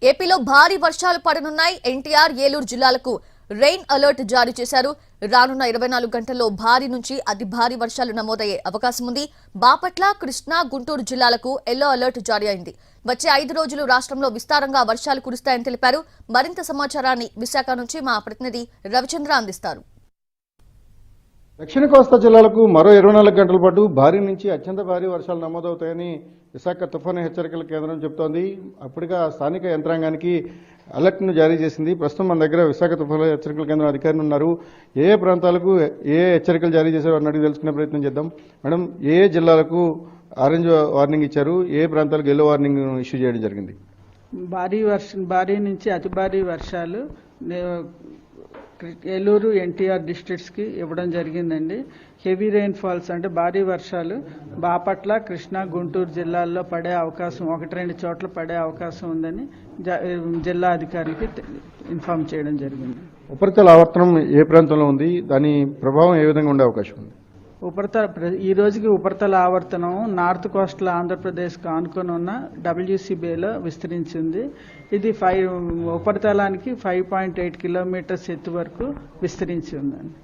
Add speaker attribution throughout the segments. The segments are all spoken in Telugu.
Speaker 1: ఏపీలో భారీ వర్షాలు పడనున్నాయి. ఎన్టీఆర్, ఏలూరు జిల్లాలకు రెయిన్ అలర్ట్ జారీ చేశారు. రానున్న 24 గంటల్లో భారీ నుంచి అతి భారీ వర్షాలు నమోదయ్యే అవకాశం ఉంది. బాపట్ల, కృష్ణా, గుంటూరు జిల్లాలకు ఎల్లో అలర్ట్ జారీ అయింది. వచ్చే 5 రోజులు రాష్ట్రంలో విస్తారంగా వర్షాలు కురుస్తాయని తెలిపారు. మరింత సమాచారాన్ని విశాఖ నుంచి మా ప్రతినిధి రవిచంద్ర అందిస్తారు.
Speaker 2: దక్షిణ కోస్తా జిల్లాలకు మరో 24 గంటల పాటు భారీ నుంచి అత్యంత భారీ వర్షాలు నమోదవుతాయని విశాఖ తుఫాను హెచ్చరికల కేంద్రం చెబుతోంది. అప్పటిగా స్థానిక యంత్రాంగానికి అలర్ట్ను జారీ చేసింది. ప్రస్తుతం మన దగ్గర విశాఖ తుఫాను హెచ్చరికల కేంద్రం అధికారులు ఉన్నారు. ఏ ప్రాంతాలకు ఏ హెచ్చరికలు జారీ చేశారో అన్నట్టు తెలుసుకునే ప్రయత్నం చేద్దాం. మేడం, ఏ జిల్లాలకు ఆరెంజ్ వార్నింగ్ ఇచ్చారు, ఏ ప్రాంతాలకు ఎల్లో వార్నింగ్ ఇష్యూ చేయడం జరిగింది?
Speaker 3: భారీ నుంచి అతి భారీ వర్షాలు ఏలూరు, ఎన్టీఆర్ డిస్ట్రిక్ట్స్కి ఇవ్వడం జరిగిందండి. హెవీ రెయిన్ ఫాల్స్ అంటే భారీ వర్షాలు బాపట్ల, కృష్ణా, గుంటూరు జిల్లాల్లో పడే అవకాశం 1-2 చోట్ల పడే అవకాశం ఉందని జిల్లా అధికారులకి ఇన్ఫార్మ్ చేయడం జరిగింది.
Speaker 2: ఉపరితల ఆవర్తనం ఏ ప్రాంతంలో ఉంది, దాని ప్రభావం ఏ విధంగా ఉండే అవకాశం ఉంది?
Speaker 3: ఈ రోజుకి ఉపరితల ఆవర్తనం నార్త్ కోస్టల్ ఆంధ్రప్రదేశ్కు ఆనుకొని ఉన్న WC బేలో విస్తరించింది. ఇది ఉపరితలానికి 5.8 కిలోమీటర్స్ ఎత్తు వరకు విస్తరించి ఉందండి.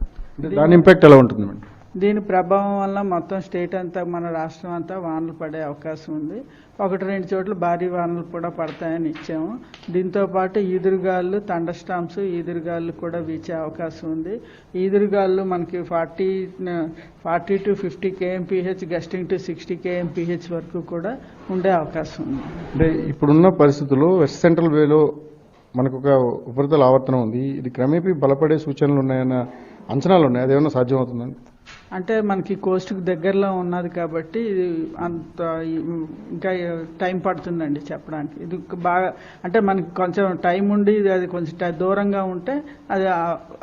Speaker 2: దాని ఇంపాక్ట్ ఎలా ఉంటుంది మేడం?
Speaker 3: దీని ప్రభావం వల్ల మొత్తం స్టేట్ అంతా, మన రాష్ట్రం అంతా వానలు పడే అవకాశం ఉంది. 1-2 చోట్ల భారీ వానలు కూడా పడతాయని ఇచ్చాము. దీంతో పాటు ఈదురుగాలు, థండర్ స్టార్మ్స్, ఈదురుగాలు కూడా వీచే అవకాశం ఉంది. ఈదురుగాలు మనకి 40 to 50 kmph, gusting to 60 kmph వరకు కూడా ఉండే అవకాశం ఉంది.
Speaker 2: అంటే ఇప్పుడున్న పరిస్థితుల్లో వెస్ట్ సెంట్రల్ వేలో మనకు ఒక ఉపరితల ఆవర్తనం ఉంది. ఇది క్రమేపీ బలపడే సూచనలు ఉన్నాయన్న అంచనాలు ఉన్నాయి. అదేమన్నా సాధ్యమవుతుందండి?
Speaker 3: అంటే మనకి కోస్ట్కి దగ్గరలో ఉన్నది కాబట్టి అంత ఇంకా టైం పడుతుందండి చెప్పడానికి. ఇది బాగా అంటే మనకి కొంచెం టైం ఉండి అది కొంచెం దూరంగా ఉంటే అది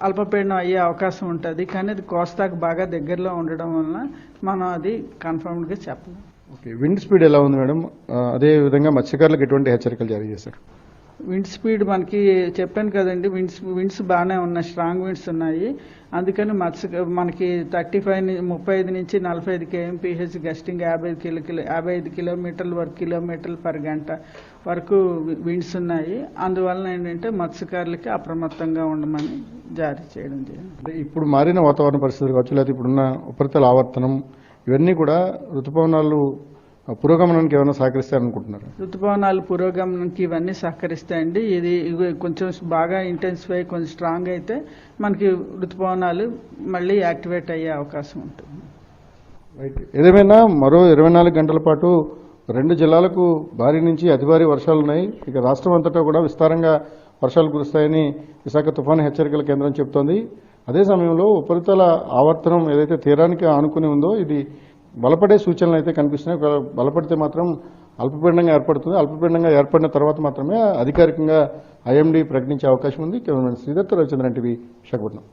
Speaker 3: అల్పపీడనం అయ్యే అవకాశం ఉంటుంది. కానీ అది కోస్తాకు బాగా దగ్గరలో ఉండడం వలన మనం అది కన్ఫర్మ్డ్గా చెప్పలేం.
Speaker 2: ఓకే, విండ్ స్పీడ్ ఎలా ఉంది మేడం? అదే విధంగా మత్స్యకారులకు ఎటువంటి హెచ్చరికలు జారీ చేశారు?
Speaker 3: విండ్ స్పీడ్ మనకి చెప్పాను కదండి, విండ్స్ బాగానే ఉన్నాయి, స్ట్రాంగ్ విండ్స్ ఉన్నాయి. అందుకని మనకి 35 నుంచి 45 kmph గస్టింగ్ 55 కిలోమీటర్లు పర్ గంట వరకు విండ్స్ ఉన్నాయి. అందువలన ఏంటంటే మత్స్యకారులకి అప్రమత్తంగా ఉండమని జారీ చేయడం జరిగింది.
Speaker 2: ఇప్పుడు మారిన వాతావరణ పరిస్థితులు కావచ్చు, లేకపోతే ఇప్పుడున్న ఉపరితల ఆవర్తనం, ఇవన్నీ కూడా ఋతుపవనాలు పురోగమనానికి ఏమైనా సహకరిస్తాయనుకుంటున్నారు?
Speaker 3: ఋతుపవనాలు పురోగమనానికి ఇవన్నీ సహకరిస్తాయండి. ఇది కొంచెం బాగా ఇంటెన్సిఫై, కొంచెం స్ట్రాంగ్ అయితే మనకి ఋతుపవనాలు మళ్ళీ యాక్టివేట్ అయ్యే అవకాశం ఉంటుంది.
Speaker 2: రైట్. ఏదేమైనా మరో 24 గంటల పాటు 2 జిల్లాలకు భారీ నుంచి అతి భారీ వర్షాలు ఉన్నాయి. ఇక రాష్ట్రం అంతటా కూడా విస్తారంగా వర్షాలు కురుస్తాయని విశాఖ తుఫాను హెచ్చరికల కేంద్రం చెబుతోంది. అదే సమయంలో ఉపరితల ఆవర్తనం ఏదైతే తీరానికి ఆనుకుని ఉందో ఇది బలపడే సూచనలు అయితే కనిపిస్తున్నాయి. బలపడితే మాత్రం అల్పపీడనంగా ఏర్పడుతుంది. అల్పపీడనంగా ఏర్పడిన తర్వాత మాత్రమే అధికారికంగా IMD ప్రకటించే అవకాశం ఉంది. Cameraman Sridath, Ravichandran, TV, Visakhapatnam.